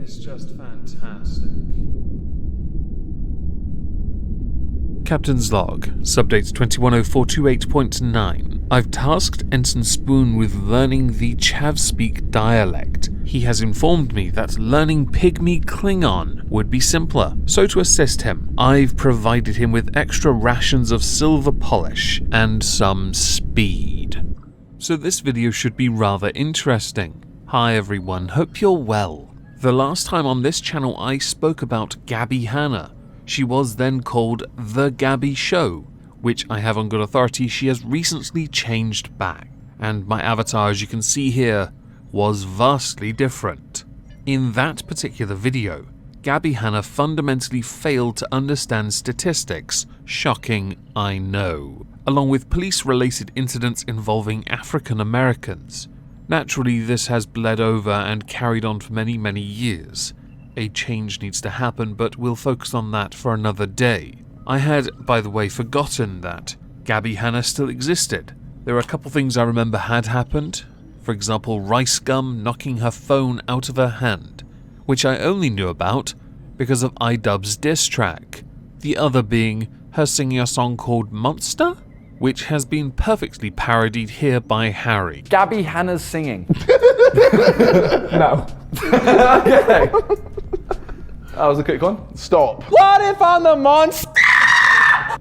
is just fantastic. Captain's log, subdate 210428.9. I've tasked Ensign Spoon with learning the Chavspeak dialect. He has informed me that learning Pygmy Klingon would be simpler, so to assist him, I've provided him with extra rations of silver polish and some speed. So this video should be rather interesting. Hi everyone, hope you're well. The last time on this channel I spoke about Gabbie Hanna. She was then called The Gabbie Show, which I have on good authority she has recently changed back, and my avatar, as you can see here, was vastly different. In that particular video, Gabbie Hanna fundamentally failed to understand statistics, shocking I know, along with police-related incidents involving African Americans. Naturally, this has bled over and carried on for many years. A change needs to happen, but we'll focus on that for another day. I had, by the way, forgotten that Gabbie Hanna still existed. There are a couple things I remember had happened. For example, Rice Gum knocking her phone out of her hand, which I only knew about because of iDubbbz's diss track. The other being her singing a song called Monster, which has been perfectly parodied here by Harry. Gabbie Hanna's singing. No. Okay. That was a quick one. Stop. What if I'm the monster?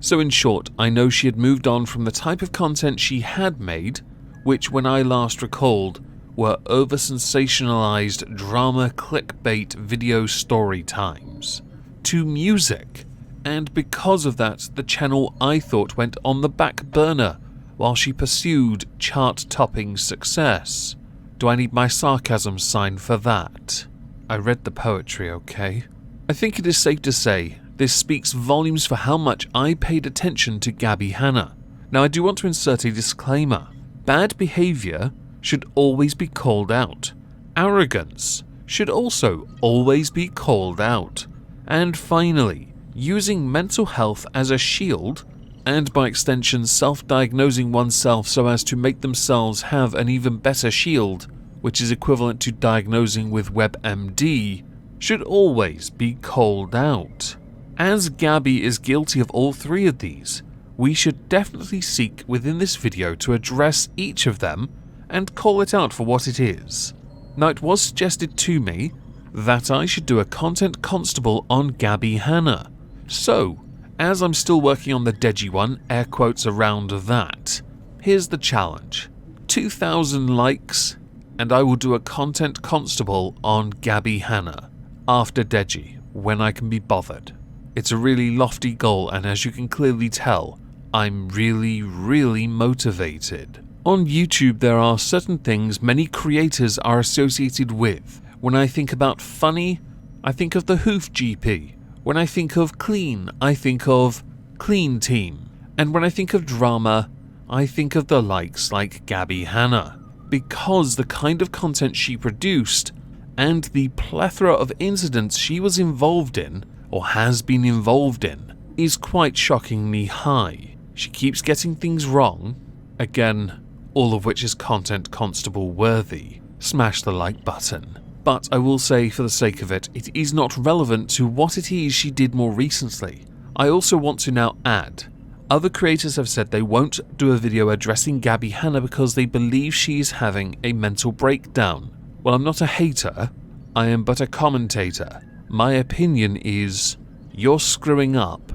So in short, I know she had moved on from the type of content she had made, which when I last recalled were over-sensationalized drama clickbait video story times, to music, and because of that the channel I thought went on the back burner while she pursued chart-topping success. Do I need my sarcasm sign for that? I read the poetry, okay? I think it is safe to say this speaks volumes for how much I paid attention to Gabbie Hanna. Now I do want to insert a disclaimer. Bad behavior should always be called out. Arrogance should also always be called out. And finally, using mental health as a shield, and by extension self-diagnosing oneself so as to make themselves have an even better shield, which is equivalent to diagnosing with WebMD, should always be called out. As Gabbie is guilty of all three of these, we should definitely seek within this video to address each of them and call it out for what it is. Now it was suggested to me that I should do a content constable on Gabbie Hanna. So, as I'm still working on the Deji one, air quotes around that, here's the challenge. 2,000 likes and I will do a content constable on Gabbie Hanna after Deji, when I can be bothered. It's a really lofty goal, and as you can clearly tell, I'm really motivated. On YouTube there are certain things many creators are associated with. When I think about funny, I think of the Hoof GP. When I think of clean, I think of Clean Team. And when I think of drama, I think of the likes like Gabbie Hanna. Because the kind of content she produced and the plethora of incidents she was involved in, or has been involved in, is quite shockingly high. She keeps getting things wrong. Again, all of which is content constable worthy. Smash the like button. But I will say, for the sake of it, it is not relevant to what it is she did more recently. I also want to now add, other creators have said they won't do a video addressing Gabbie Hanna because they believe she is having a mental breakdown. Well, I'm not a hater, I am but a commentator. My opinion is, you're screwing up,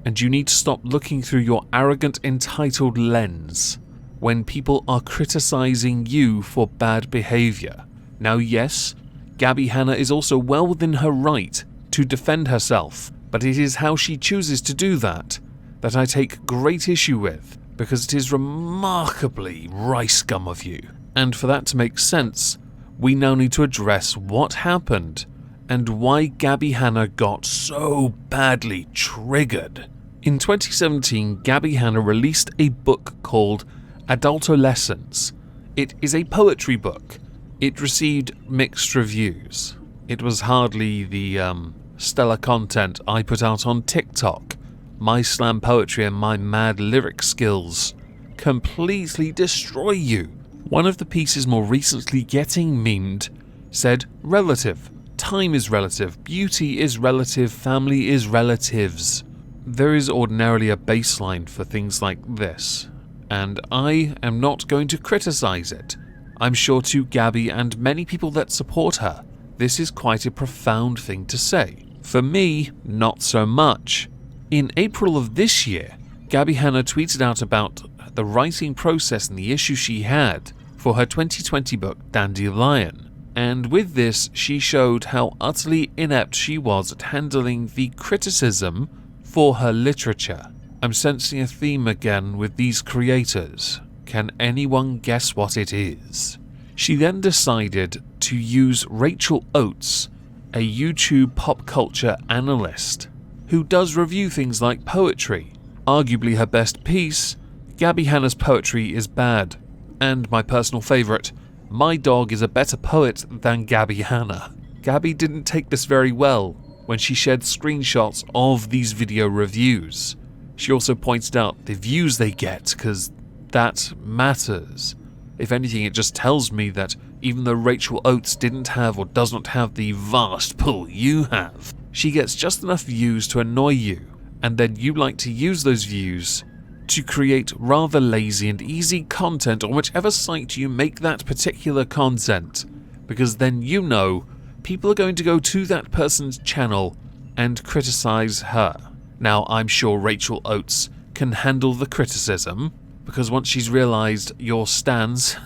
and you need to stop looking through your arrogant, entitled lens when people are criticizing you for bad behavior. Now yes, Gabbie Hanna is also well within her right to defend herself, but it is how she chooses to do that I take great issue with, because it is remarkably rice gum of you. And for that to make sense, we now need to address what happened and why Gabbie Hanna got so badly triggered. In 2017, Gabbie Hanna released a book called Adultolescence. It is a poetry book. It received mixed reviews. It was hardly the stellar content I put out on TikTok. My slam poetry and my mad lyric skills completely destroy you. One of the pieces more recently getting memed said relative Time is relative, beauty is relative, family is relatives. There is ordinarily a baseline for things like this, and I am not going to criticize it. I'm sure to Gabbie and many people that support her, this is quite a profound thing to say. For me, not so much. In April of this year, Gabbie Hanna tweeted out about the writing process and the issue she had for her 2020 book Dandelion, and with this she showed how utterly inept she was at handling the criticism for her literature. I'm sensing a theme again with these creators. Can anyone guess what it is? She then decided to use Rachel Oates, a YouTube pop culture analyst, who does review things like poetry. Arguably her best piece, Gabbie Hanna's poetry is bad, and my personal favourite, my dog is a better poet than Gabbie Hanna. Gabbie didn't take this very well when she shared screenshots of these video reviews. She also pointed out the views they get, because that matters. If anything, it just tells me that even though Rachel Oates didn't have or does not have the vast pull you have, she gets just enough views to annoy you, and then you like to use those views to create rather lazy and easy content on whichever site you make that particular content, because then you know people are going to go to that person's channel and criticize her. Now, I'm sure Rachel Oates can handle the criticism, because once she's realized your stans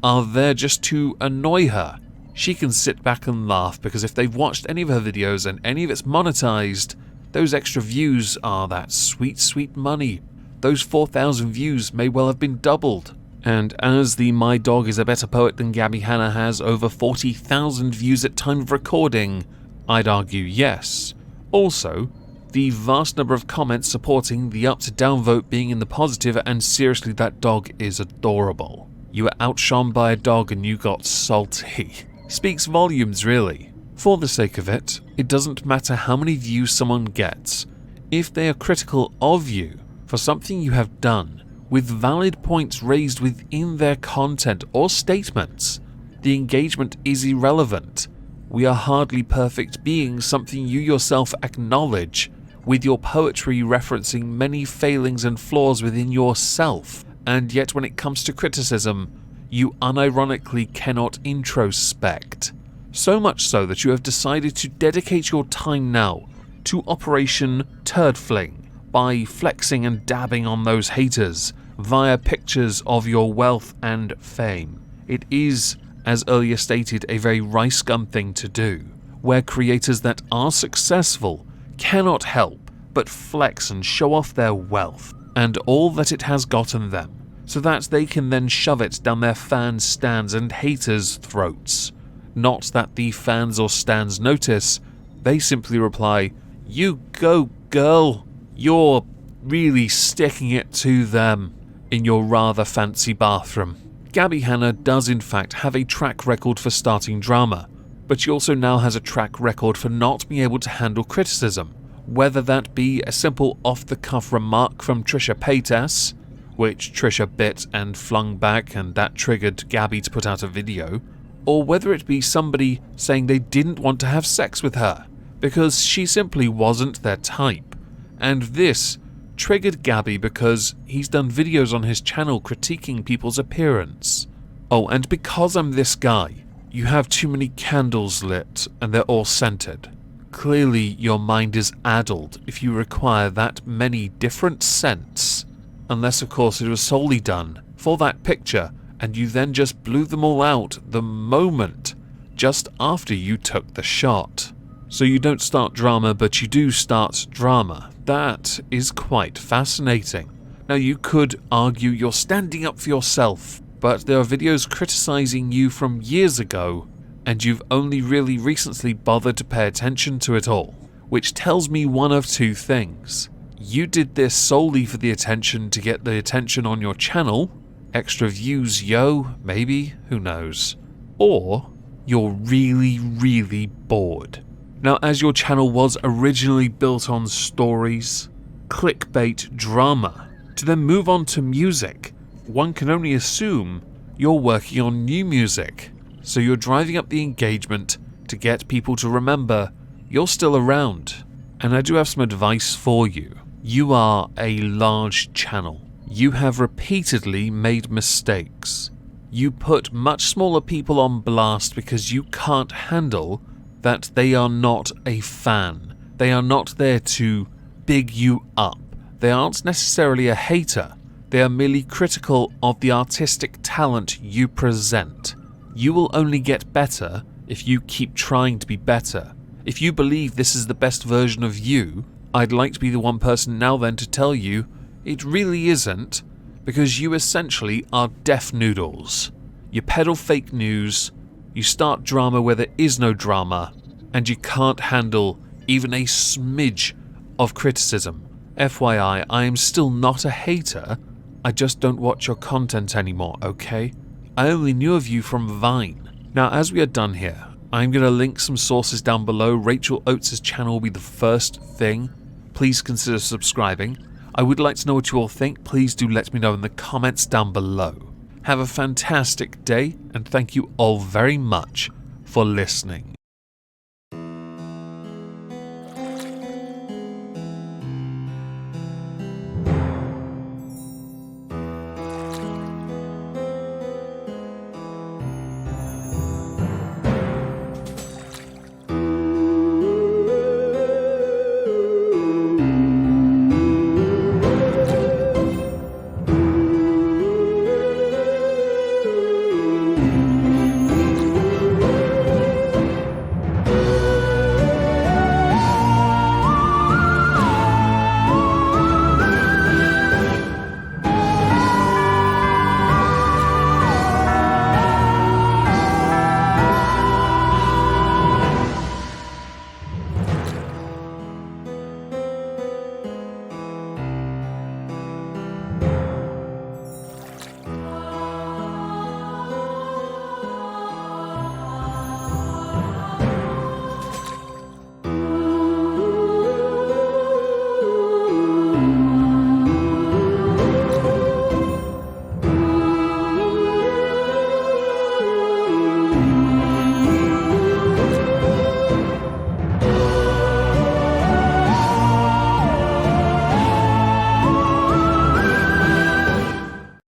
are there just to annoy her, she can sit back and laugh, because if they've watched any of her videos and any of it's monetized, those extra views are that sweet, sweet money. Those 4,000 views may well have been doubled. And as the My Dog is a Better Poet Than Gabbie Hanna has over 40,000 views at time of recording, I'd argue yes. Also, the vast number of comments supporting the up to down vote being in the positive, and seriously, that dog is adorable. You were outshone by a dog and you got salty. Speaks volumes, really. For the sake of it, it doesn't matter how many views someone gets. If they are critical of you for something you have done, with valid points raised within their content or statements, the engagement is irrelevant. We are hardly perfect beings, something you yourself acknowledge, with your poetry referencing many failings and flaws within yourself, and yet when it comes to criticism, you unironically cannot introspect. So much so that you have decided to dedicate your time now to Operation Turd Fling, by flexing and dabbing on those haters via pictures of your wealth and fame. It is, as earlier stated, a very rice gum thing to do, where creators that are successful cannot help but flex and show off their wealth and all that it has gotten them, so that they can then shove it down their fans, stans and haters' throats. Not that the fans or stans notice, they simply reply, "You go, girl. You're really sticking it to them," in your rather fancy bathroom. Gabbie Hanna does in fact have a track record for starting drama, but she also now has a track record for not being able to handle criticism, whether that be a simple off-the-cuff remark from Trisha Paytas, which Trisha bit and flung back and that triggered Gabbie to put out a video, or whether it be somebody saying they didn't want to have sex with her, because she simply wasn't their type. And this triggered Gabbie because he's done videos on his channel critiquing people's appearance. Oh, and because I'm this guy, you have too many candles lit and they're all scented. Clearly your mind is addled if you require that many different scents. Unless of course it was solely done for that picture and you then just blew them all out the moment just after you took the shot. So you don't start drama, but you do start drama. That is quite fascinating. Now you could argue you're standing up for yourself, but there are videos criticizing you from years ago, and you've only really recently bothered to pay attention to it all, which tells me one of two things. You did this solely for the attention to get the attention on your channel, extra views, yo, maybe, who knows. Or you're really, really bored. Now, as your channel was originally built on stories, clickbait, drama, to then move on to music, one can only assume you're working on new music. So you're driving up the engagement, to get people to remember you're still around. And I do have some advice for you. You are a large channel. You have repeatedly made mistakes. You put much smaller people on blast because you can't handle that they are not a fan. They are not there to big you up. They aren't necessarily a hater. They are merely critical of the artistic talent you present. You will only get better if you keep trying to be better. If you believe this is the best version of you, I'd like to be the one person now then to tell you it really isn't, because you essentially are deaf noodles. You peddle fake news, you start drama where there is no drama, and you can't handle even a smidge of criticism. FYI, I am still not a hater, I just don't watch your content anymore, okay? I only knew of you from Vine. Now, as we are done here, I'm going to link some sources down below. Rachel Oates' channel will be the first thing. Please consider subscribing. I would like to know what you all think. Please do let me know in the comments down below. Have a fantastic day, and thank you all very much for listening.